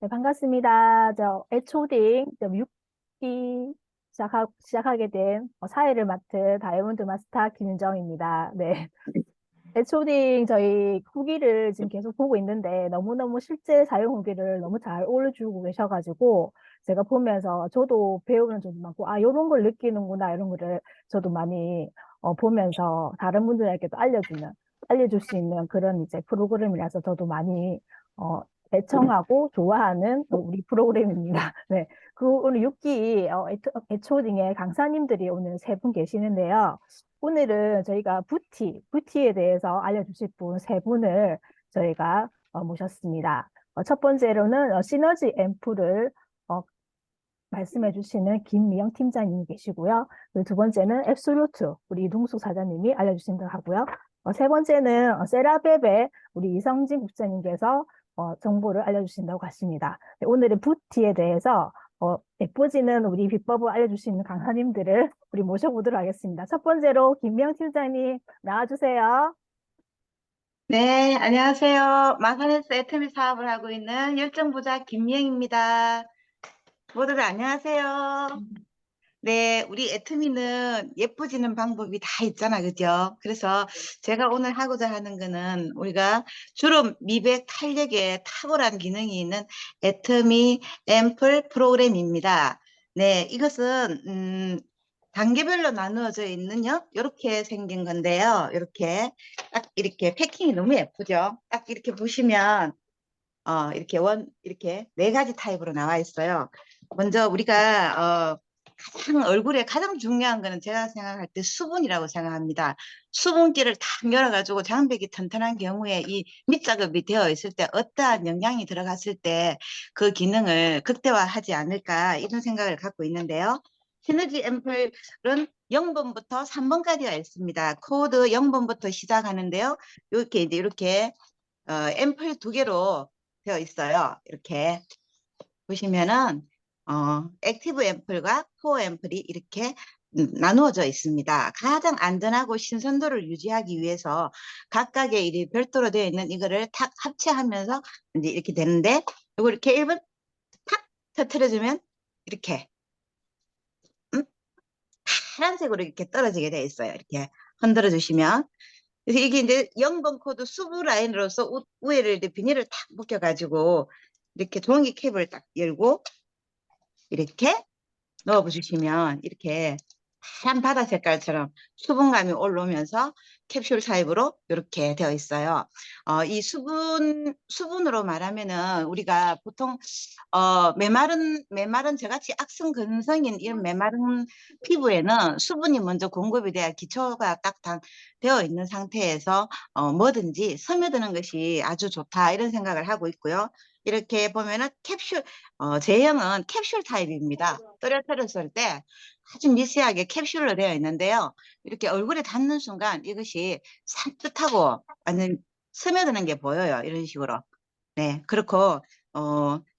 네, 반갑습니다. 저 H.O.D. 6기 시작하게 된 사회를 맡은 다이아몬드 마스터 김윤정입니다. 네. H.O.D. 저희 후기를 지금 계속 보고 있는데 너무너무 실제 사용 후기를 너무 잘 올려주고 계셔가지고 제가 보면서 저도 배우는 점도 많고 아, 이런 걸 느끼는구나 이런 거를 저도 많이 보면서 다른 분들에게도 알려줄 수 있는 그런 이제 프로그램이라서 저도 많이 애청하고 좋아하는 우리 프로그램입니다. 네. 그 오늘 6기 H.O.D의 강사님들이 오늘 세 분 계시는데요. 오늘은 저희가 부티에 대해서 알려주실 분 세 분을 저희가 모셨습니다. 첫 번째로는 시너지 앰플을 어, 말씀해 주시는 김미영 팀장님이 계시고요. 그리고 두 번째는 앱솔루트 우리 이동숙 사장님이 알려주신다고 하고요. 세 번째는 세라베베 우리 이성진 국장님께서 정보를 알려주신다고 하십니다. 네, 오늘은 부티에 대해서 예뻐지는 우리 비법을 알려주시는 강사님들을 우리 모셔보도록 하겠습니다. 첫 번째로 김미영 팀장님 나와주세요. 네, 안녕하세요. 마산에서 애터미 사업을 하고 있는 열정부자 김미영입니다. 모두들 안녕하세요. 네, 우리 애터미는 예뻐지는 방법이 다 있잖아, 그죠? 그래서 제가 오늘 하고자 하는 거는 우리가 주로 미백 탄력에 탁월한 기능이 있는 애터미 앰플 프로그램입니다. 네, 이것은 단계별로 나누어져 있는요. 이렇게 생긴 건데요. 이렇게 딱 이렇게 패킹이 너무 예쁘죠? 딱 이렇게 보시면 이렇게 네 가지 타입으로 나와 있어요. 먼저 우리가 가장 얼굴에 가장 중요한 거는 제가 생각할 때 수분이라고 생각합니다. 수분기를 탁 열어가지고 장벽이 튼튼한 경우에 이 밑작업이 되어 있을 때 어떠한 영양이 들어갔을 때 그 기능을 극대화하지 않을까 이런 생각을 갖고 있는데요. 시너지 앰플은 0번부터 3번까지가 있습니다. 코드 0번부터 시작하는데요. 이렇게 앰플 두 개로 되어 있어요. 이렇게 보시면은 액티브 앰플과 코어 앰플이 이렇게 나누어져 있습니다. 가장 안전하고 신선도를 유지하기 위해서 각각의 이 별도로 되어 있는 이거를 탁 합체하면서 이제 이렇게 되는데 이거 이렇게 1번 탁 터트려주면 이렇게 음? 파란색으로 이렇게 떨어지게 되어 있어요. 이렇게 흔들어 주시면 그래서 이게 이제 0번 코드 수부 라인으로서 위에를 이제 비닐을 탁 묶여가지고 이렇게 종이 캡을 딱 열고 이렇게 넣어 주시면 이렇게 하얀 바다 색깔처럼 수분감이 올라오면서 캡슐 타입으로 이렇게 되어 있어요. 이 수분으로 말하면은 우리가 보통 메마른 저같이 악성 근성인 이런 메마른 피부에는 수분이 먼저 공급이 돼야 기초가 딱 되어 있는 상태에서 뭐든지 스며드는 것이 아주 좋다 이런 생각을 하고 있고요. 이렇게 보면은 제형은 캡슐 타입입니다. 떨어뜨렸을 때 아주 미세하게 캡슐로 되어 있는데요. 이렇게 얼굴에 닿는 순간 이것이 산뜻하고 완전 스며드는 게 보여요. 이런 식으로. 네, 그렇고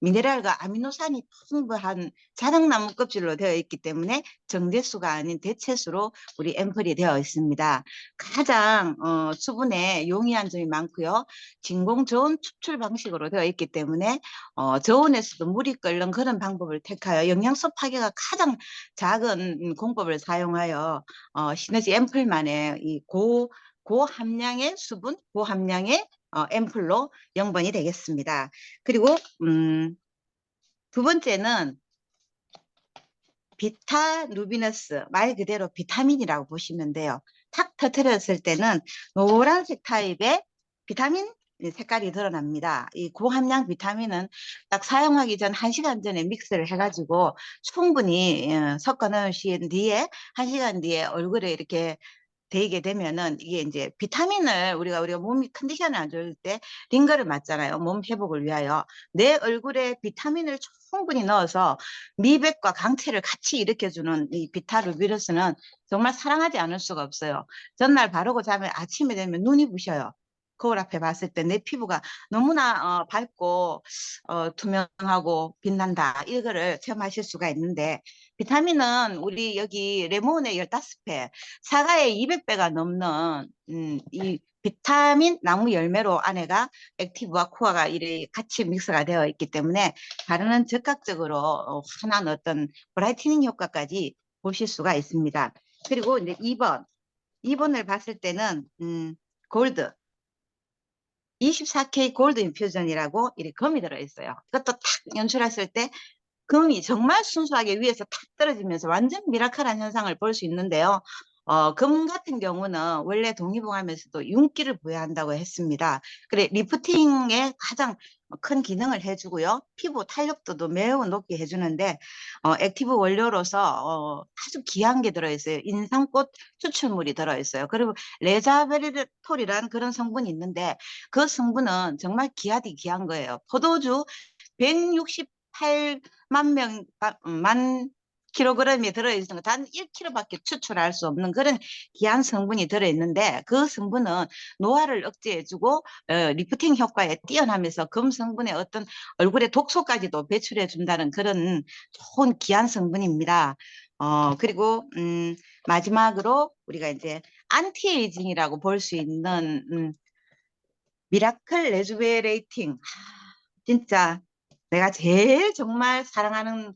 미네랄과 아미노산이 풍부한 자작나무 껍질로 되어 있기 때문에 정제수가 아닌 대체수로 우리 앰플이 되어 있습니다. 가장 수분에 용이한 점이 많고요. 진공 저온 추출 방식으로 되어 있기 때문에 저온에서도 물이 끓는 그런 방법을 택하여 영양소 파괴가 가장 작은 공법을 사용하여 시너지 앰플만의 이 고함량의 수분, 고함량의 앰플로 0번이 되겠습니다. 그리고 두 번째는 비타 누비너스, 말 그대로 비타민이라고 보시면 돼요. 탁 터트렸을 때는 노란색 타입의 비타민 색깔이 드러납니다. 이 고함량 비타민은 딱 사용하기 전 1시간 전에 믹스를 해가지고 충분히 섞어 넣으신 뒤에 1시간 뒤에 얼굴에 이렇게 되게 되면은 이게 이제 비타민을 우리가 몸이 컨디션이 안 좋을 때 링거를 맞잖아요. 몸 회복을 위하여. 내 얼굴에 비타민을 충분히 넣어서 미백과 강태를 같이 일으켜주는 이 비타루비루스는 정말 사랑하지 않을 수가 없어요. 전날 바르고 자면 아침에 되면 눈이 부셔요. 거울 앞에 봤을 때 내 피부가 너무나 밝고 투명하고 빛난다. 이거를 체험하실 수가 있는데 비타민은 우리 여기 레몬의 15배, 사과의 200배가 넘는 이 비타민 나무 열매로 안에가 액티브와 코어가 이렇게 같이 믹스가 되어 있기 때문에 바르는 즉각적으로 환한 어떤 브라이트닝 효과까지 보실 수가 있습니다. 그리고 이제 2번을 봤을 때는 골드 24K 골드 인퓨전이라고 이렇게 금이 들어있어요. 이것도 탁 연출했을 때 금이 정말 순수하게 위에서 탁 떨어지면서 완전 미라클한 현상을 볼 수 있는데요. 금 같은 경우는 원래 동의보감에서도 윤기를 부여한다고 했습니다. 그래, 리프팅에 가장 큰 기능을 해주고요. 피부 탄력도도 매우 높게 해주는데, 액티브 원료로서 아주 귀한 게 들어있어요. 인상꽃 추출물이 들어있어요. 그리고 레자베리톨이라는 그런 성분이 있는데, 그 성분은 정말 귀하디 귀한 거예요. 포도주 168만 만 킬로그램이 들어있는 거 단 1kg밖에 추출할 수 없는 그런 귀한 성분이 들어있는데 그 성분은 노화를 억제해주고 리프팅 효과에 뛰어나면서 금 성분의 어떤 얼굴의 독소까지도 배출해 준다는 그런 좋은 귀한 성분입니다. 그리고 마지막으로 우리가 이제 안티에이징이라고 볼 수 있는 미라클 레주베레이팅 진짜 내가 제일 정말 사랑하는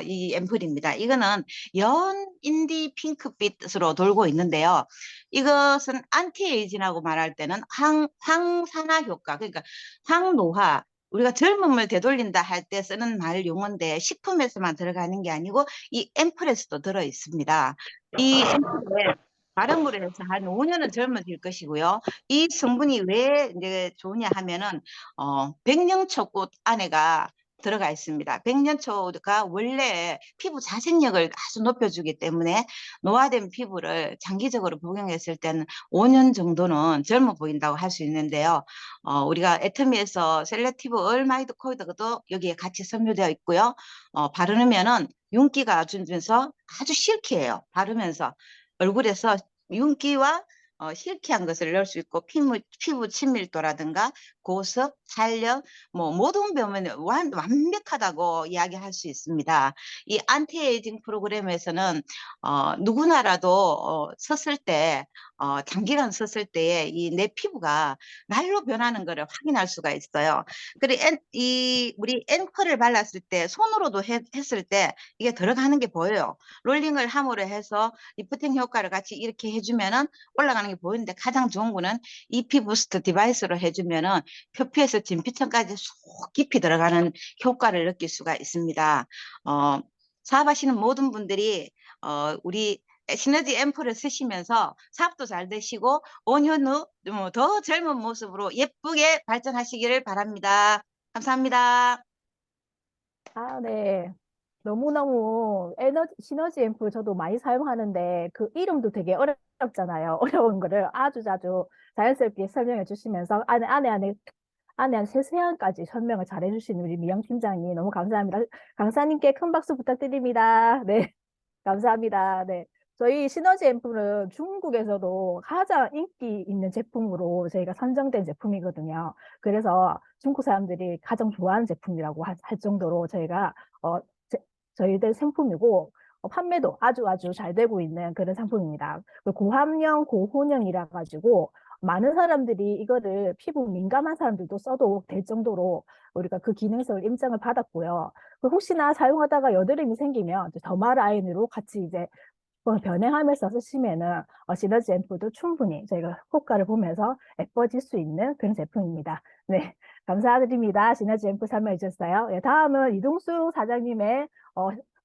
이 앰플입니다. 이거는 연 인디 핑크빛으로 돌고 있는데요. 이것은 안티에이징이라고 말할 때는 항산화 효과, 그러니까 항노화, 우리가 젊음을 되돌린다 할 때 쓰는 말 용어인데 식품에서만 들어가는 게 아니고 이 앰플에서도 들어 있습니다. 이 앰플에 발음으로 해서 한 5년은 젊어질 것이고요. 이 성분이 왜 이제 좋으냐 하면은 백령초꽃 안에가 들어가 있습니다. 백년초가 원래 피부 자생력을 아주 높여주기 때문에 노화된 피부를 장기적으로 복용했을 때는 5년 정도는 젊어 보인다고 할 수 있는데요. 우리가 애터미에서 셀렉티브 얼마이드 코이드도 여기에 같이 섬유되어 있고요. 바르면은 윤기가 주면서 아주 실키해요. 바르면서 얼굴에서 윤기와 실키한 것을 넣을 수 있고 피부 친밀도라든가 고습, 탄력 뭐 모든 면에 완벽하다고 이야기할 수 있습니다. 이 안티에이징 프로그램에서는 누구나라도 섰을 때 장기간 섰을 때에 이 내 피부가 날로 변하는 것을 확인할 수가 있어요. 그리고 우리 앵커를 발랐을 때 손으로도 했을 때 이게 들어가는 게 보여요. 롤링을 함으로 해서 리프팅 효과를 같이 이렇게 해주면은 올라가는 게 보이는데 가장 좋은 거는 EP 부스트 디바이스로 해주면은 표피에서 진피층까지 쏙 깊이 들어가는 효과를 느낄 수가 있습니다. 사업하시는 모든 분들이 우리 시너지 앰플을 쓰시면서 사업도 잘 되시고 5년 후 더 젊은 모습으로 예쁘게 발전하시기를 바랍니다. 감사합니다. 아, 네. 너무너무 시너지 앰플 저도 많이 사용하는데 그 이름도 되게 어렵잖아요. 어려운 거를 아주 자주 자연스럽게 설명해 주시면서 안에 세세한까지 설명을 잘 해주신 우리 미영 팀장님 너무 감사합니다. 강사님께 큰 박수 부탁드립니다. 네. 감사합니다. 네. 저희 시너지 앰플은 중국에서도 가장 인기 있는 제품으로 저희가 선정된 제품이거든요. 그래서 중국 사람들이 가장 좋아하는 제품이라고 할 정도로 저희가 어, 저희들 상품이고 판매도 아주 아주 잘 되고 있는 그런 상품입니다. 고함령, 고혼형이라 가지고 많은 사람들이 이거를 피부 민감한 사람들도 써도 될 정도로 우리가 그 기능성을 인정을 받았고요. 혹시나 사용하다가 여드름이 생기면 더마 라인으로 같이 이제 변형하면서 쓰시면은 시너지 앰플도 충분히 저희가 효과를 보면서 예뻐질 수 있는 그런 제품입니다. 네, 감사드립니다. 시너지 앰플 설명해 주셨어요. 네, 다음은 이동수 사장님의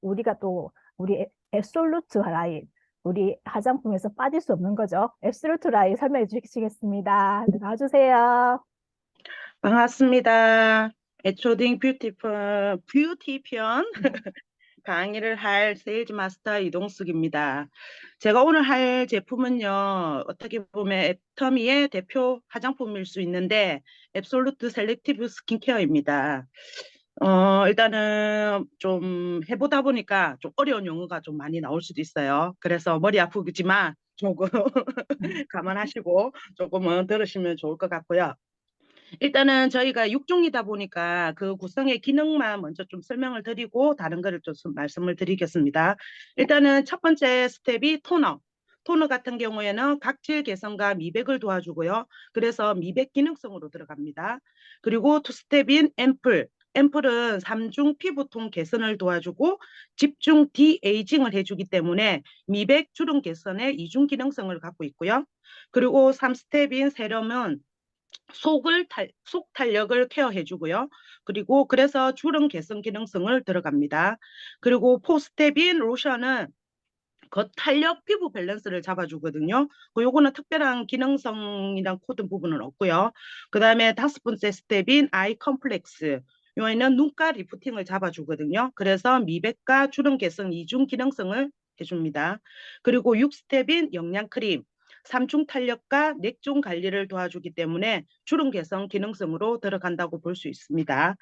우리가 또 우리 앱솔루트 라인 우리 화장품에서 빠질 수 없는 거죠. 앱솔루트 라인 설명해 주시겠습니다. 네, 나와주세요. 반갑습니다. 에초딩 뷰티편 강의를 할 세일즈 마스터 이동숙입니다. 제가 오늘 할 제품은요, 어떻게 보면 애터미의 대표 화장품일 수 있는데, 앱솔루트 셀렉티브 스킨케어입니다. 일단은 좀 해보다 보니까 좀 어려운 용어가 좀 많이 나올 수도 있어요. 그래서 머리 아프지만 조금 감안하시고 조금은 들으시면 좋을 것 같고요. 일단은 저희가 육종이다 보니까 그 구성의 기능만 먼저 좀 설명을 드리고 다른 거를 좀 말씀을 드리겠습니다. 일단은 첫 번째 스텝이 토너. 토너 같은 경우에는 각질 개선과 미백을 도와주고요. 그래서 미백 기능성으로 들어갑니다. 그리고 투스텝인 앰플. 앰플은 3중 피부톤 개선을 도와주고 집중 디에이징을 해주기 때문에 미백 주름 개선에 이중 기능성을 갖고 있고요. 그리고 3스텝인 세럼은 속 탄력을 케어해주고요. 그리고 그래서 주름 개선 기능성을 들어갑니다. 그리고 4스텝인 로션은 겉탄력 피부 밸런스를 잡아주거든요. 요거는 특별한 기능성이랑 코드 부분은 없고요. 그 다음에 5번째 스텝인 아이 컴플렉스. 요에는 눈가 리프팅을 잡아주거든요. 그래서 미백과 주름 개선 이중 기능성을 해줍니다. 그리고 6스텝인 영양크림. 3중 탄력과 넥종 관리를 도와주기 때문에 주름 개선 기능성으로 들어간다고 볼 수 있습니다.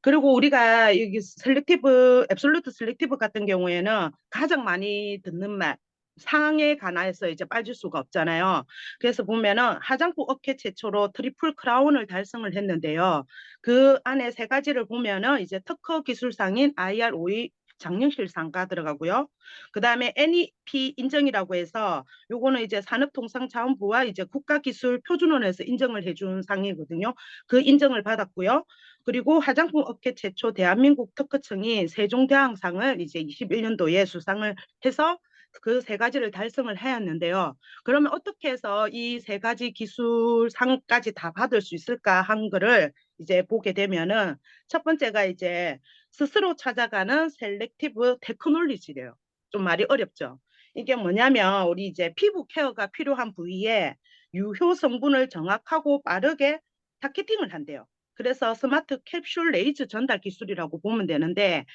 그리고 우리가 여기 셀렉티브, 앱솔루트 셀렉티브 같은 경우에는 가장 많이 듣는 말, 상에 관해서 이제 빠질 수가 없잖아요. 그래서 보면은 화장품 업계 최초로 트리플 크라운을 달성을 했는데요. 그 안에 세 가지를 보면은 이제 특허 기술상인 IROE 장려실상가 들어가고요. 그 다음에 NEP 인정이라고 해서 요거는 이제 산업통상자원부와 이제 국가기술표준원에서 인정을 해준 상이거든요. 그 인정을 받았고요. 그리고 화장품 업계 최초 대한민국 특허청이 세종대왕상을 이제 21년도에 수상을 해서 그 세 가지를 달성을 하였는데요. 그러면 어떻게 해서 이 세 가지 기술상까지 다 받을 수 있을까 한 거를 이제 보게 되면은 첫 번째가 이제 스스로 찾아가는 셀렉티브 테크놀리지래요. 좀 말이 어렵죠. 이게 뭐냐면 우리 이제 피부 케어가 필요한 부위에 유효 성분을 정확하고 빠르게 타겟팅을 한대요. 그래서 스마트 캡슐 레이저 전달 기술이라고 보면 되는데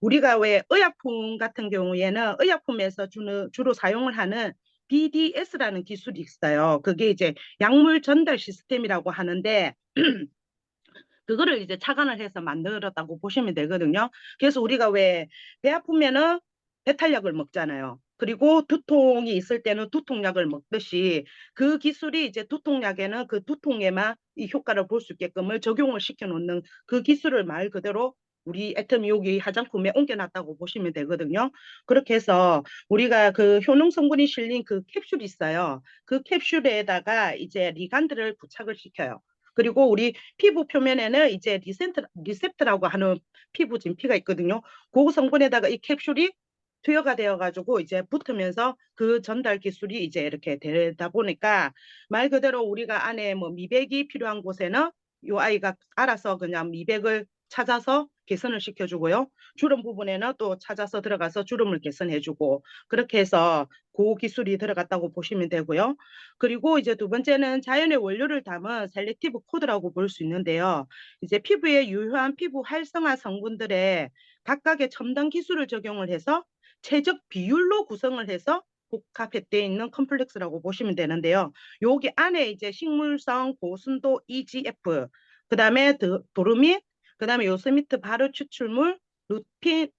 우리가 왜 의약품 같은 경우에는 의약품에서 주로 사용을 하는 BDS라는 기술이 있어요. 그게 이제 약물 전달 시스템이라고 하는데 그거를 이제 착안을 해서 만들었다고 보시면 되거든요. 그래서 우리가 왜 배 아프면은 배탈약을 먹잖아요. 그리고 두통이 있을 때는 두통약을 먹듯이 그 기술이 이제 두통약에는 그 두통에만 이 효과를 볼 수 있게끔을 적용을 시켜 놓는 그 기술을 말 그대로 우리 애터미 여기 화장품에 옮겨놨다고 보시면 되거든요. 그렇게 해서 우리가 그 효능 성분이 실린 그 캡슐이 있어요. 그 캡슐에다가 이제 리간드를 부착을 시켜요. 그리고 우리 피부 표면에는 이제 리셉트라고 하는 피부 진피가 있거든요. 그 성분에다가 이 캡슐이 투여가 되어가지고 이제 붙으면서 그 전달 기술이 이제 이렇게 되다 보니까 말 그대로 우리가 안에 뭐 미백이 필요한 곳에는 이 아이가 알아서 그냥 미백을 찾아서 개선을 시켜주고요. 주름 부분에는 또 찾아서 들어가서 주름을 개선해주고 그렇게 해서 그 기술이 들어갔다고 보시면 되고요. 그리고 이제 두 번째는 자연의 원료를 담은 셀렉티브 코드라고 볼 수 있는데요. 이제 피부에 유효한 피부 활성화 성분들의 각각의 첨단 기술을 적용을 해서 최적 비율로 구성을 해서 복합되어 있는 컴플렉스라고 보시면 되는데요. 여기 안에 이제 식물성 고순도 EGF, 그 다음에 도르민, 그 다음에 요스미트 발효 추출물, 루틴,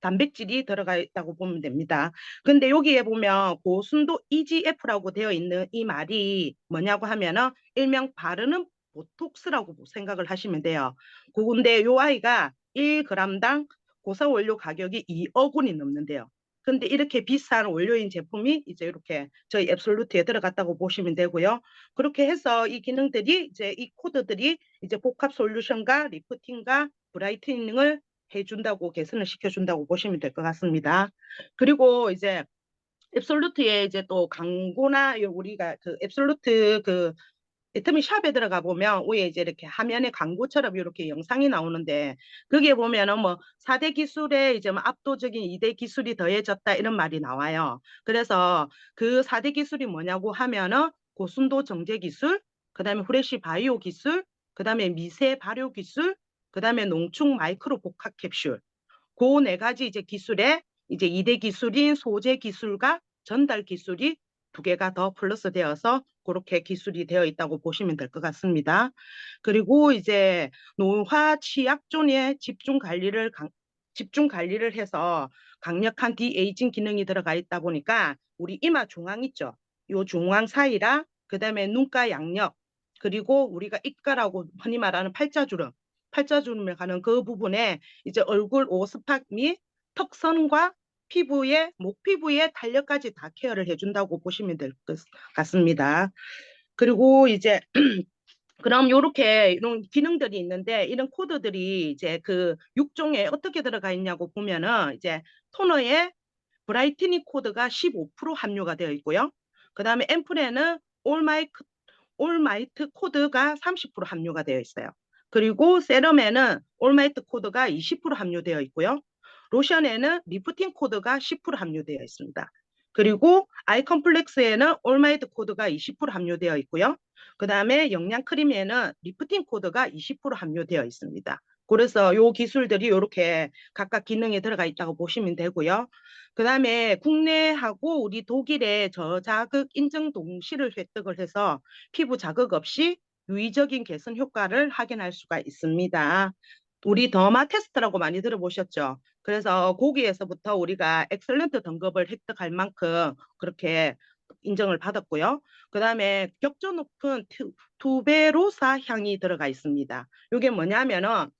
단백질이 들어가 있다고 보면 됩니다. 근데 여기에 보면 고순도 EGF라고 되어 있는 이 말이 뭐냐고 하면은 일명 바르는 보톡스라고 생각을 하시면 돼요. 근데 요 아이가 1g당 고사 원료 가격이 2억 원이 넘는데요. 근데 이렇게 비싼 원료인 제품이 이제 이렇게 저희 앱솔루트에 들어갔다고 보시면 되고요. 그렇게 해서 이 기능들이 이제 이 코드들이 이제 복합 솔루션과 리프팅과 브라이트닝을 해준다고 개선을 시켜준다고 보시면 될 것 같습니다. 그리고 이제 앱솔루트에 이제 또 광고나 우리가 그 앱솔루트 그 애터미 샵에 들어가 보면 위에 이제 이렇게 화면에 광고처럼 이렇게 영상이 나오는데 거기에 보면은 뭐 4대 기술에 이제 뭐 압도적인 2대 기술이 더해졌다 이런 말이 나와요. 그래서 그 4대 기술이 뭐냐고 하면은 고순도 정제 기술, 그다음에 후레쉬 바이오 기술, 그다음에 미세 발효 기술, 그다음에 농축 마이크로 복합 캡슐. 그 네 가지 이제 기술에 이제 2대 기술인 소재 기술과 전달 기술이 두 개가 더 플러스 되어서 그렇게 기술이 되어 있다고 보시면 될 것 같습니다. 그리고 이제 노화 취약존의 집중 관리를 해서 강력한 디에이징 기능이 들어가 있다 보니까 우리 이마 중앙 있죠. 요 중앙 사이랑 그다음에 눈가 양옆 그리고 우리가 입가라고 흔히 말하는 팔자주름에 가는 그 부분에 이제 얼굴 오스팍 및 턱선과 피부에, 목 피부에 탄력까지 다 케어를 해준다고 보시면 될 것 같습니다. 그리고 이제 그럼 요렇게 이런 기능들이 있는데 이런 코드들이 이제 그 6종에 어떻게 들어가 있냐고 보면은 이제 토너에 브라이트닝 코드가 15% 함유가 되어 있고요. 그다음에 앰플에는 올마이트 코드가 30% 함유가 되어 있어요. 그리고 세럼에는 올마이트 코드가 20% 함유되어 있고요. 로션에는 리프팅 코드가 10% 함유되어 있습니다. 그리고 아이 컴플렉스에는 올마이트 코드가 20% 함유되어 있고요. 그 다음에 영양크림에는 리프팅 코드가 20% 함유되어 있습니다. 그래서 요 기술들이 이렇게 각각 기능에 들어가 있다고 보시면 되고요. 그 다음에 국내하고 우리 독일의 저자극 인증 동시를 획득을 해서 피부 자극 없이 유의적인 개선 효과를 확인할 수가 있습니다. 우리 더마 테스트라고 많이 들어보셨죠? 그래서 거기에서부터 우리가 엑셀런트 등급을 획득할 만큼 그렇게 인정을 받았고요. 그 다음에 격조 높은 투베로사 향이 들어가 있습니다. 이게 뭐냐면은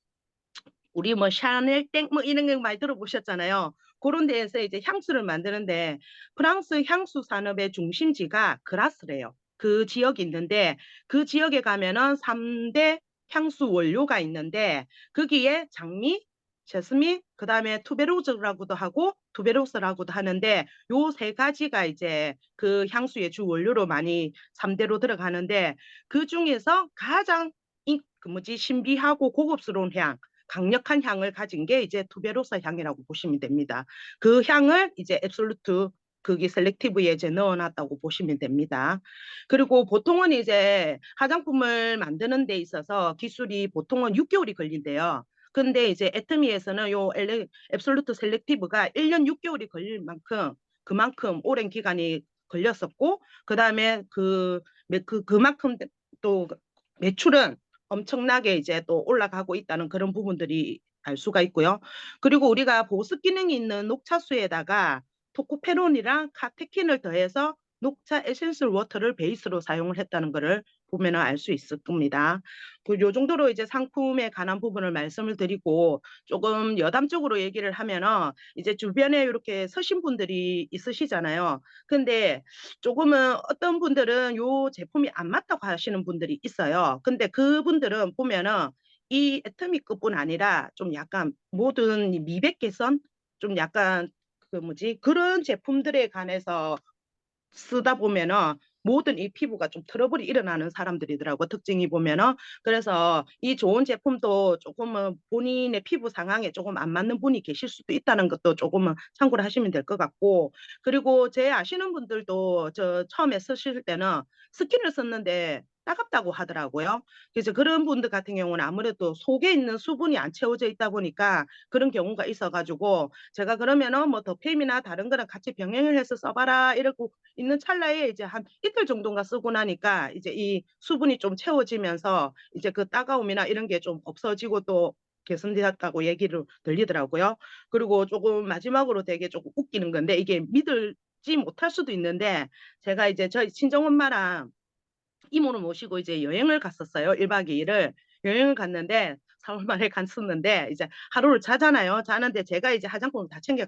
우리 뭐 샤넬 땡 뭐 이런 거 많이 들어보셨잖아요. 그런 데에서 이제 향수를 만드는데 프랑스 향수 산업의 중심지가 그라스래요. 그 지역이 있는데 그 지역에 가면은 3대 향수 원료가 있는데 거기에 장미, 제스민, 그다음에 투베로즈라고도 하고 투베로스라고도 하는데 요 세 가지가 이제 그 향수의 주 원료로 많이 3대로 들어가는데 그 중에서 가장 그 뭐지 신비하고 고급스러운 향 강력한 향을 가진 게 이제 투베로사 향이라고 보시면 됩니다. 그 향을 이제 앱솔루트 거기 셀렉티브에 이제 넣어놨다고 보시면 됩니다. 그리고 보통은 이제 화장품을 만드는 데 있어서 기술이 보통은 6개월이 걸린대요. 근데 이제 애터미에서는 요 앱솔루트 셀렉티브가 1년 6개월이 걸릴 만큼 그만큼 오랜 기간이 걸렸었고 그다음에 그만큼 또 매출은 엄청나게 이제 또 올라가고 있다는 그런 부분들이 알 수가 있고요. 그리고 우리가 보습 기능이 있는 녹차수에다가 토코페론이랑 카테킨을 더해서 녹차 에센셜 워터를 베이스로 사용을 했다는 것을 보면 알 수 있을 겁니다. 요 정도로 이제 상품에 관한 부분을 말씀을 드리고 조금 여담적으로 얘기를 하면은 이제 주변에 이렇게 서신 분들이 있으시잖아요. 근데 조금은 어떤 분들은 요 제품이 안 맞다고 하시는 분들이 있어요. 근데 그분들은 보면은 이 애터미급뿐 아니라 좀 약간 모든 미백 개선 좀 약간 그 뭐지 그런 제품들에 관해서 쓰다 보면은 모든 이 피부가 좀 트러블이 일어나는 사람들이더라고 특징이 보면은 그래서 이 좋은 제품도 조금은 본인의 피부 상황에 조금 안 맞는 분이 계실 수도 있다는 것도 조금은 참고를 하시면 될 것 같고 그리고 제 아시는 분들도 저 처음에 쓰실 때는 스킨을 썼는데 따갑다고 하더라고요. 그래서 그런 분들 같은 경우는 아무래도 속에 있는 수분이 안 채워져 있다 보니까 그런 경우가 있어가지고 제가 그러면은 뭐 더페임이나 다른 거랑 같이 병행을 해서 써봐라 이러고 있는 찰나에 이제 한 이틀 정도가 쓰고 나니까 이제 이 수분이 좀 채워지면서 이제 그 따가움이나 이런 게 좀 없어지고 또 개선되었다고 얘기를 들리더라고요. 그리고 조금 마지막으로 되게 조금 웃기는 건데 이게 믿을지 못할 수도 있는데 제가 이제 저희 친정엄마랑 이모를 모시고 이제 여행을 갔었어요. 1박 2일을. 여행을 갔는데 4월 말에 갔었는데 이제 하루를 자잖아요. 자는데 제가 이제 화장품을 다 챙겨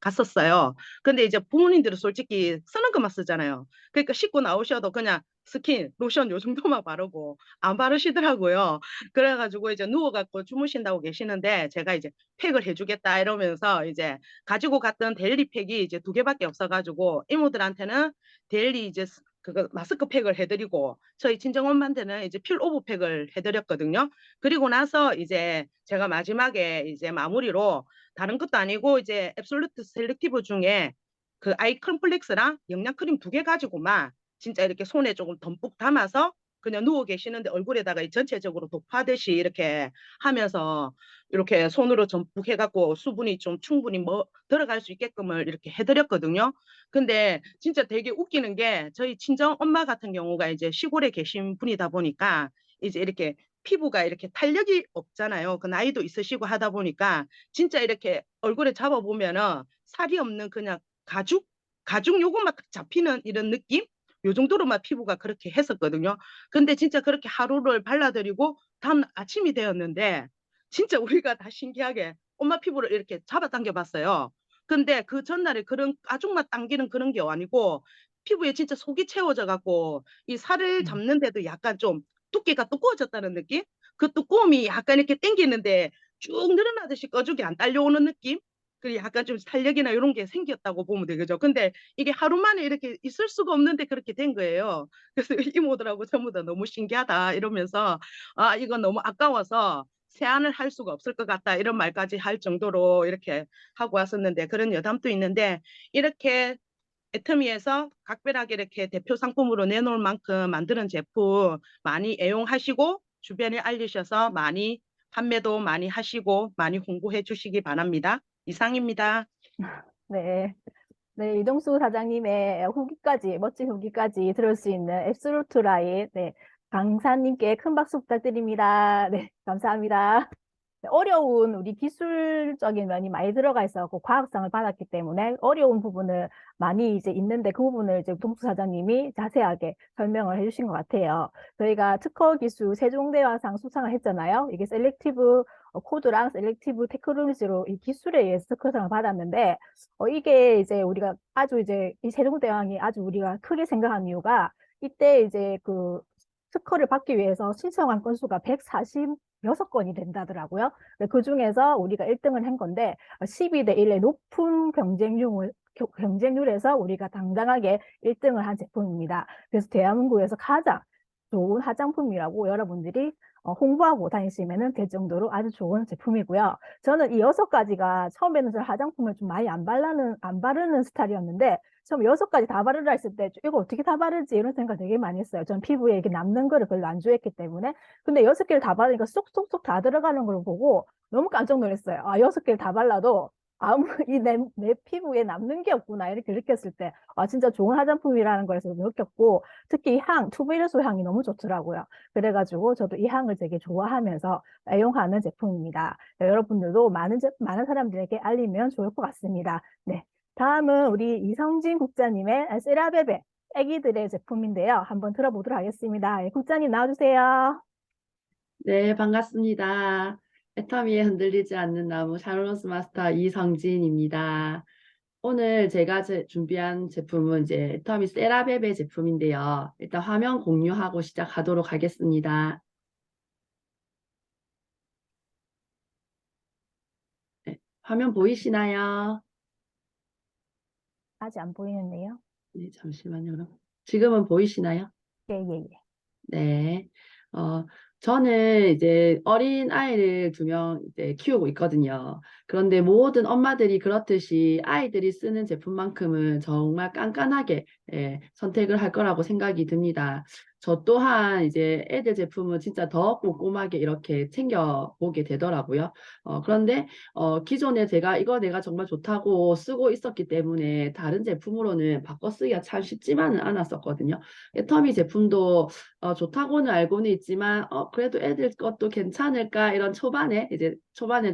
갔었어요. 근데 이제 부모님들은 솔직히 쓰는 것만 쓰잖아요. 그러니까 씻고 나오셔도 그냥 스킨, 로션 요 정도만 바르고 안 바르시더라고요. 그래가지고 이제 누워갖고 주무신다고 계시는데 제가 이제 팩을 해주겠다 이러면서 이제 가지고 갔던 데일리 팩이 이제 2개밖에 없어가지고 이모들한테는 데일리 이제 그거 마스크팩을 해드리고 저희 친정엄마한테는 이제 필 오브팩을 해드렸거든요. 그리고 나서 이제 제가 마지막에 이제 마무리로 다른 것도 아니고 이제 앱솔루트 셀렉티브 중에 그 아이 컴플렉스랑 영양크림 2개 가지고만 진짜 이렇게 손에 조금 듬뿍 담아서 그냥 누워 계시는데 얼굴에다가 전체적으로 도파듯이 이렇게 하면서 이렇게 손으로 듬뿍 해갖고 수분이 좀 충분히 뭐 들어갈 수 있게끔을 이렇게 해드렸거든요. 근데 진짜 되게 웃기는 게 저희 친정 엄마 같은 경우가 이제 시골에 계신 분이다 보니까 이제 이렇게 피부가 이렇게 탄력이 없잖아요. 그 나이도 있으시고 하다 보니까 진짜 이렇게 얼굴에 잡아보면은 살이 없는 그냥 가죽 요것만 딱 잡히는 이런 느낌? 요 정도로만 피부가 그렇게 했었거든요. 근데 진짜 그렇게 하루를 발라드리고 다음 아침이 되었는데 진짜 우리가 다 신기하게 엄마 피부를 이렇게 잡아당겨 봤어요. 근데 그 전날에 그런 가죽만 당기는 그런 게 아니고 피부에 진짜 속이 채워져 갖고 이 살을 잡는데도 약간 좀 두께가 두꺼워졌다는 느낌? 그 두꺼움이 약간 이렇게 당기는데 쭉 늘어나듯이 꺼죽이 안 딸려오는 느낌? 그리고 약간 좀 탄력이나 이런 게 생겼다고 보면 되겠죠. 근데 이게 하루 만에 이렇게 있을 수가 없는데 그렇게 된 거예요. 그래서 이모들하고 전부 다 너무 신기하다 이러면서 아, 이건 너무 아까워서 세안을 할 수가 없을 것 같다 이런 말까지 할 정도로 이렇게 하고 왔었는데 그런 여담도 있는데 이렇게 애터미에서 각별하게 이렇게 대표 상품으로 내놓을 만큼 만드는 제품 많이 애용하시고 주변에 알리셔서 많이 판매도 많이 하시고 많이 홍보해 주시기 바랍니다. 이상입니다. 네. 네, 이동수 사장님의 후기까지, 멋진 후기까지 들을 수 있는 앱솔루트 라인, 네, 강사님께 큰 박수 부탁드립니다. 네, 감사합니다. 네, 어려운 우리 기술적인 면이 많이 들어가 있어서 과학상을 받았기 때문에 어려운 부분을 많이 이제 있는데 그 부분을 이제 동수 사장님이 자세하게 설명을 해주신 것 같아요. 저희가 특허 기술 세종대왕상 수상을 했잖아요. 이게 셀렉티브 코드랑 셀렉티브 테크놀로지로 이 기술에 의해서 특허상을 받았는데 이게 이제 우리가 아주 이제 이 세종대왕이 아주 우리가 크게 생각한 이유가 이때 이제 그 특허를 받기 위해서 신청한 건수가 146건이 된다더라고요. 그 중에서 우리가 1등을 한 건데 12대 1의 높은 경쟁률에서 우리가 당당하게 1등을 한 제품입니다. 그래서 대한민국에서 가장 좋은 화장품이라고 여러분들이 홍보하고 다니시면 될 정도로 아주 좋은 제품이고요. 저는 이 6가지가 처음에는 저 화장품을 좀 많이 안 바르는 스타일이었는데 처음 6가지 다 바르라 했을 때 이거 어떻게 다 바르지 이런 생각 되게 많이 했어요. 전 피부에 이렇게 남는 거를 별로 안 좋아했기 때문에. 근데 6개를 다 바르니까 쏙쏙쏙 다 들어가는 걸 보고 너무 깜짝 놀랐어요. 아, 6개를 다 발라도 아무 내 피부에 남는 게 없구나 이렇게 느꼈을 때 아, 진짜 좋은 화장품이라는 걸 느꼈고 특히 이 향, 투베르소 향이 너무 좋더라고요. 그래가지고 저도 이 향을 되게 좋아하면서 애용하는 제품입니다. 네, 여러분들도 많은 사람들에게 알리면 좋을 것 같습니다. 네. 다음은 우리 이성진 국장님의 세라베베 애기들의 제품인데요. 한번 들어보도록 하겠습니다. 예, 국장님 나와주세요. 네, 반갑습니다. 애터미에 흔들리지 않는 나무 샤론로스 마스터 이성진입니다. 오늘 제가 준비한 제품은 이제 애터미 세라베베 제품인데요. 일단 화면 공유하고 시작하도록 하겠습니다. 네, 화면 보이시나요? 아직 안 보이는데요. 네, 잠시만요. 그럼. 지금은 보이시나요? 예, 예, 예. 네. 저는 이제 어린 아이를 2명 이제 키우고 있거든요. 그런데 모든 엄마들이 그렇듯이 아이들이 쓰는 제품만큼은 정말 깐깐하게 선택을 할 거라고 생각이 듭니다. 저 또한 이제 애들 제품은 진짜 더 꼼꼼하게 이렇게 챙겨보게 되더라고요. 그런데 기존에 제가 이거 내가 정말 좋다고 쓰고 있었기 때문에 다른 제품으로는 바꿔 쓰기가 참 쉽지만은 않았었거든요. 애터미 제품도 좋다고는 알고는 있지만 그래도 애들 것도 괜찮을까 이런 초반에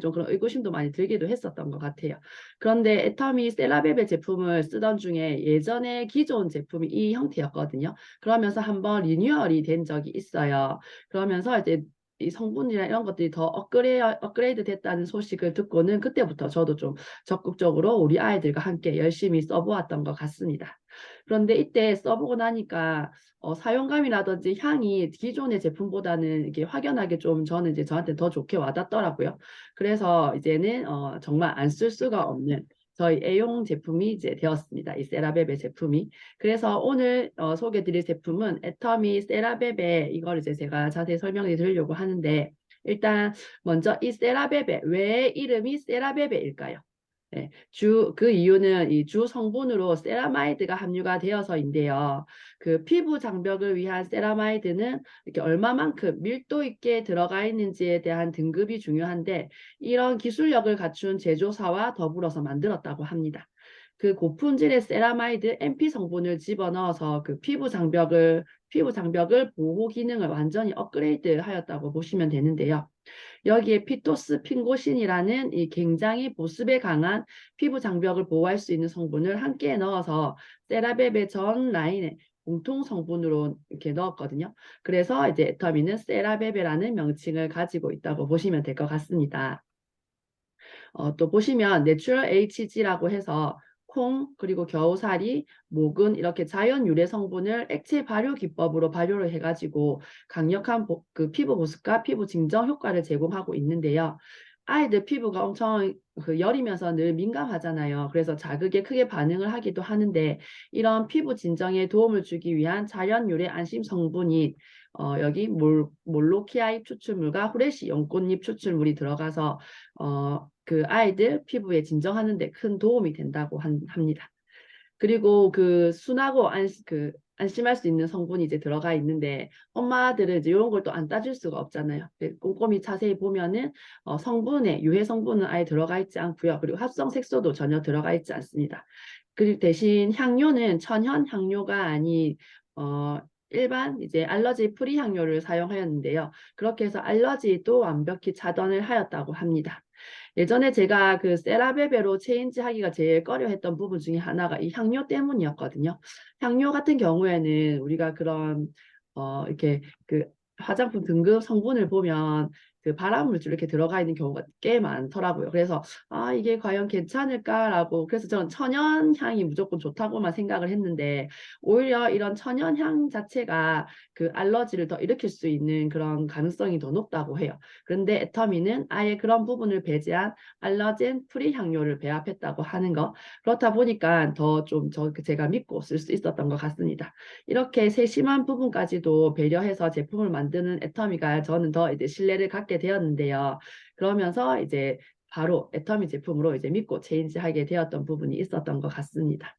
좀 그런 의구심도 많이 들기도 했었던 것 같아요. 그런데 애터미 셀라베베 제품을 쓰던 중에 예전에 기존 제품이 이 형태였거든요. 그러면서 한번 리뉴얼이 된 적이 있어요. 그러면서 이제 이 성분이나 이런 것들이 더 업그레이드 됐다는 소식을 듣고는 그때부터 저도 좀 적극적으로 우리 아이들과 함께 열심히 써보았던 것 같습니다. 그런데 이때 써보고 나니까 사용감이라든지 향이 기존의 제품보다는 이게 확연하게 좀 저는 이제 저한테 더 좋게 와닿더라고요. 그래서 이제는 정말 안 쓸 수가 없는 저희 애용 제품이 이제 되었습니다. 이 세라베베 제품이. 그래서 오늘 소개드릴 제품은 애터미 세라베베 이걸 이제 제가 자세히 설명해 드리려고 하는데 일단 먼저 이 세라베베 왜 이름이 세라베베일까요? 네, 그 이유는 이 주 성분으로 세라마이드가 함유가 되어서인데요. 그 피부 장벽을 위한 세라마이드는 이렇게 얼마만큼 밀도 있게 들어가 있는지에 대한 등급이 중요한데 이런 기술력을 갖춘 제조사와 더불어서 만들었다고 합니다. 그 고품질의 세라마이드 MP 성분을 집어넣어서 그 피부 장벽을 보호 기능을 완전히 업그레이드 하였다고 보시면 되는데요. 여기에 피토스 핑고신이라는 이 굉장히 보습에 강한 피부 장벽을 보호할 수 있는 성분을 함께 넣어서 세라베베 전 라인에 공통 성분으로 이렇게 넣었거든요. 그래서 이제 애터미는 세라베베라는 명칭을 가지고 있다고 보시면 될 것 같습니다. 또 보시면 내추럴 HG라고 해서 콩, 그리고 겨우살이, 모근 이렇게 자연 유래 성분을 액체 발효 기법으로 발효를 해가지고 강력한 그 피부 보습과 피부 진정 효과를 제공하고 있는데요. 아이들 피부가 엄청 그 열이면서 늘 민감하잖아요. 그래서 자극에 크게 반응을 하기도 하는데 이런 피부 진정에 도움을 주기 위한 자연 유래 안심 성분이 여기 몰로키아 잎 추출물과 후레쉬 연꽃잎 추출물이 들어가서 그 아이들 피부에 진정하는 데 큰 도움이 된다고 합니다. 그리고 그 순하고 안심할 수 있는 성분이 이제 들어가 있는데 엄마들은 이제 이런 걸 또 안 따질 수가 없잖아요. 꼼꼼히 자세히 보면은 성분에 유해 성분은 아예 들어가 있지 않고요. 그리고 합성 색소도 전혀 들어가 있지 않습니다. 그리고 대신 향료는 천연 향료가 아닌 일반 이제 알러지 프리 향료를 사용하였는데요. 그렇게 해서 알러지도 완벽히 차단을 하였다고 합니다. 예전에 제가 그 세라베베로 체인지 하기가 제일 꺼려했던 부분 중에 하나가 이 향료 때문이었거든요. 향료 같은 경우에는 우리가 그런 이렇게 그 화장품 등급 성분을 보면 그 발암물질 이렇게 들어가 있는 경우가 꽤 많더라고요. 그래서 아 이게 과연 괜찮을까라고 그래서 저는 천연 향이 무조건 좋다고만 생각을 했는데 오히려 이런 천연 향 자체가 그 알러지를 더 일으킬 수 있는 그런 가능성이 더 높다고 해요. 그런데 애터미는 아예 그런 부분을 배제한 알러젠 프리 향료를 배합했다고 하는 거. 그렇다 보니까 더 좀 제가 믿고 쓸 수 있었던 것 같습니다. 이렇게 세심한 부분까지도 배려해서 제품을 만드는 애터미가 저는 더 이제 신뢰를 갖게 되었는데요. 그러면서 이제 바로 애터미 제품으로 이제 믿고 체인지하게 되었던 부분이 있었던 것 같습니다.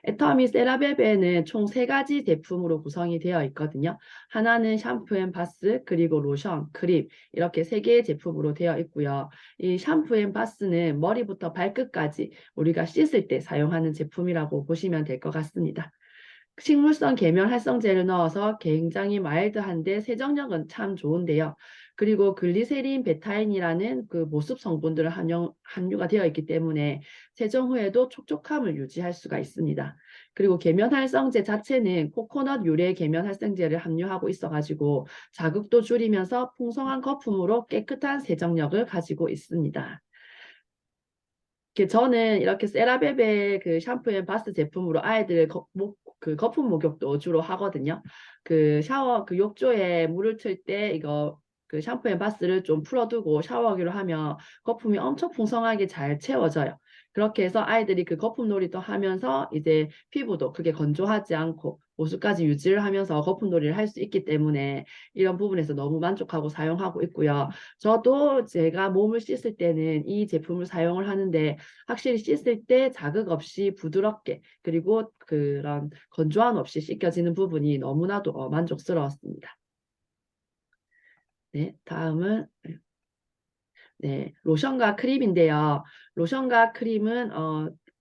애터미 세라베베는 총 3가지 제품으로 구성이 되어 있거든요. 하나는 샴푸 앤 바스, 그리고 로션, 크림 이렇게 3개의 제품으로 되어 있고요. 이 샴푸 앤 바스는 머리부터 발끝까지 우리가 씻을 때 사용하는 제품이라고 보시면 될 것 같습니다. 식물성 계면 활성제를 넣어서 굉장히 마일드한데 세정력은 참 좋은데요. 그리고 글리세린 베타인이라는 그 보습 성분들을 함유가 되어 있기 때문에 세정 후에도 촉촉함을 유지할 수가 있습니다. 그리고 계면 활성제 자체는 코코넛 유래 계면 활성제를 함유하고 있어가지고 자극도 줄이면서 풍성한 거품으로 깨끗한 세정력을 가지고 있습니다. 저는 이렇게 세라베베 그 샴푸 앤 바스 제품으로 아이들 그 거품 목욕도 주로 하거든요. 그 샤워 그 욕조에 물을 틀 때 이거 그 샴푸 앤 바스를 좀 풀어두고 샤워하기로 하면 거품이 엄청 풍성하게 잘 채워져요. 그렇게 해서 아이들이 그 거품 놀이도 하면서 이제 피부도 크게 건조하지 않고 보습까지 유지를 하면서 거품 놀이를 할 수 있기 때문에 이런 부분에서 너무 만족하고 사용하고 있고요. 저도 제가 몸을 씻을 때는 이 제품을 사용을 하는데 확실히 씻을 때 자극 없이 부드럽게 그리고 그런 건조함 없이 씻겨지는 부분이 너무나도 만족스러웠습니다. 네, 다음은 네, 로션과 크림인데요. 로션과 크림은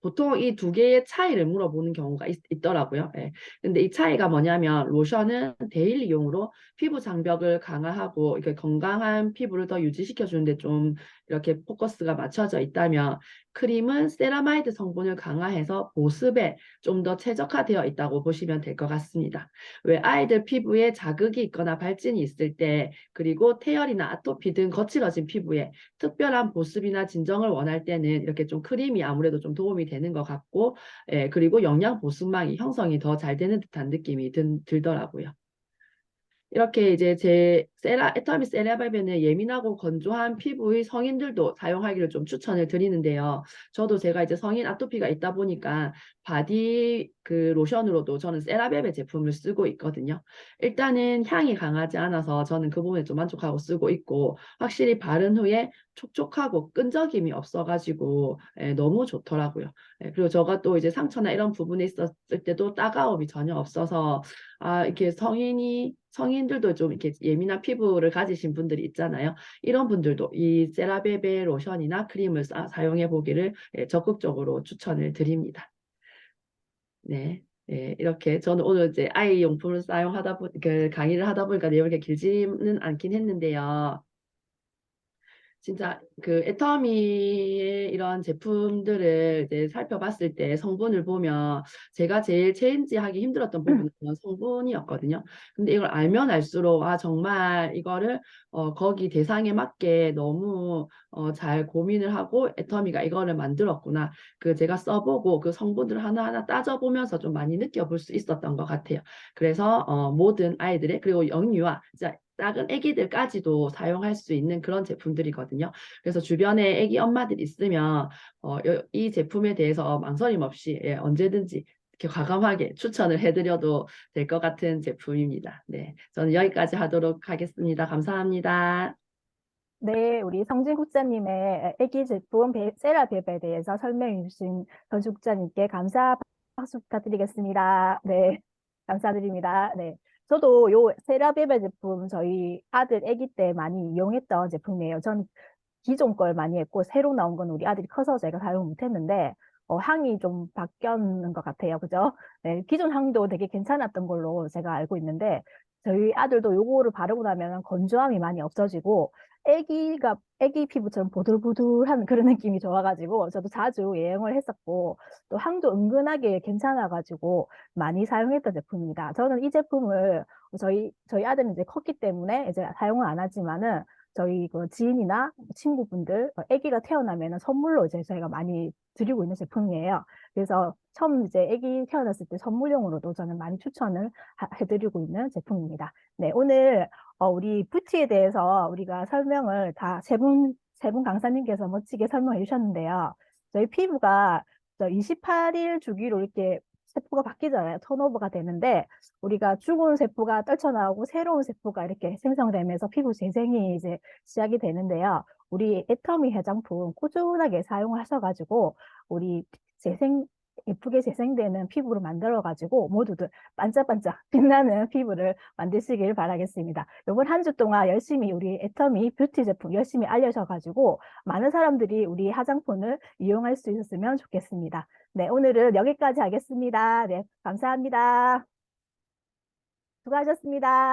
보통 이 2개의 차이를 물어보는 경우가 있더라고요. 예. 근데 이 차이가 뭐냐면 로션은 데일리용으로 피부 장벽을 강화하고 이렇게 건강한 피부를 더 유지시켜 주는데 좀 이렇게 포커스가 맞춰져 있다면 크림은 세라마이드 성분을 강화해서 보습에 좀 더 최적화되어 있다고 보시면 될 것 같습니다. 왜 아이들 피부에 자극이 있거나 발진이 있을 때 그리고 태열이나 아토피 등 거칠어진 피부에 특별한 보습이나 진정을 원할 때는 이렇게 좀 크림이 아무래도 좀 도움이 되는 것 같고, 예, 그리고 영양 보습망이 형성이 더 잘 되는 듯한 느낌이 들더라고요. 이렇게 이제 제 애터미 세라베베는 예민하고 건조한 피부의 성인들도 사용하기를 좀 추천을 드리는데요. 저도 제가 이제 성인 아토피가 있다 보니까 바디 그 로션으로도 저는 세라베베 제품을 쓰고 있거든요. 일단은 향이 강하지 않아서 저는 그 부분에 좀 만족하고 쓰고 있고 확실히 바른 후에 촉촉하고 끈적임이 없어가지고 너무 좋더라고요. 그리고 저가 또 이제 상처나 이런 부분에 있었을 때도 따가움이 전혀 없어서 이렇게 성인들도 좀 이렇게 예민한 피부를 가지신 분들이 있잖아요. 이런 분들도 이 세라베베 로션이나 크림을 사용해 보기를 적극적으로 추천을 드립니다. 네. 네, 이렇게 저는 오늘 이제 아이 용품을 사용하다 그 강의를 하다 보니까 내용이 길지는 않긴 했는데요. 진짜 그 애터미의 이런 제품들을 이제 살펴봤을 때 성분을 보면 제가 제일 체인지하기 힘들었던 부분은 그런 성분이었거든요. 근데 이걸 알면 알수록 아 정말 이거를 거기 대상에 맞게 너무 잘 고민을 하고 애터미가 이거를 만들었구나. 그 제가 써보고 그 성분들을 하나하나 따져보면서 좀 많이 느껴볼 수 있었던 것 같아요. 그래서 모든 아이들의 그리고 영유아 진짜 작은 아기들까지도 사용할 수 있는 그런 제품들이거든요. 그래서 주변에 아기 엄마들이 있으면 이 제품에 대해서 망설임 없이 예, 언제든지 이렇게 과감하게 추천을 해드려도 될 것 같은 제품입니다. 네, 저는 여기까지 하도록 하겠습니다. 감사합니다. 네, 우리 성진 국장님의 애기 제품 세라베베에 대해서 설명해 주신 전주 국장님께 감사 박수 부탁드리겠습니다. 네, 감사드립니다. 네, 저도 요 세라베베 제품 저희 아들 애기 때 많이 이용했던 제품이에요. 전 기존 걸 많이 했고 새로 나온 건 우리 아들이 커서 제가 사용 못했는데 향이 좀 바뀌었는 것 같아요. 그죠? 네, 기존 향도 되게 괜찮았던 걸로 제가 알고 있는데 저희 아들도 요거를 바르고 나면 건조함이 많이 없어지고 애기 피부처럼 보들보들한 그런 느낌이 좋아가지고 저도 자주 애용을 했었고 또 향도 은근하게 괜찮아가지고 많이 사용했던 제품입니다. 저는 이 제품을 저희 아들은 이제 컸기 때문에 이제 사용을 안 하지만은 저희 그 지인이나 친구분들, 아기가 태어나면 선물로 이제 저희가 많이 드리고 있는 제품이에요. 그래서 처음 이제 아기 태어났을 때 선물용으로도 저는 많이 추천을 해드리고 있는 제품입니다. 네, 오늘 우리 뷰티에 대해서 우리가 설명을 다 세 분 강사님께서 멋지게 설명해 주셨는데요. 저희 피부가 28일 주기로 이렇게 세포가 바뀌잖아요. 턴오버가 되는데 우리가 죽은 세포가 떨쳐나오고 새로운 세포가 이렇게 생성되면서 피부 재생이 이제 시작이 되는데요. 우리 애터미 해장품 꾸준하게 사용하셔가지고 우리 예쁘게 재생되는 피부를 만들어가지고 모두들 반짝반짝 빛나는 피부를 만드시길 바라겠습니다. 이번 한 주 동안 열심히 우리 애터미 뷰티 제품 열심히 알려셔가지고 많은 사람들이 우리 화장품을 이용할 수 있었으면 좋겠습니다. 네, 오늘은 여기까지 하겠습니다. 네, 감사합니다. 수고하셨습니다.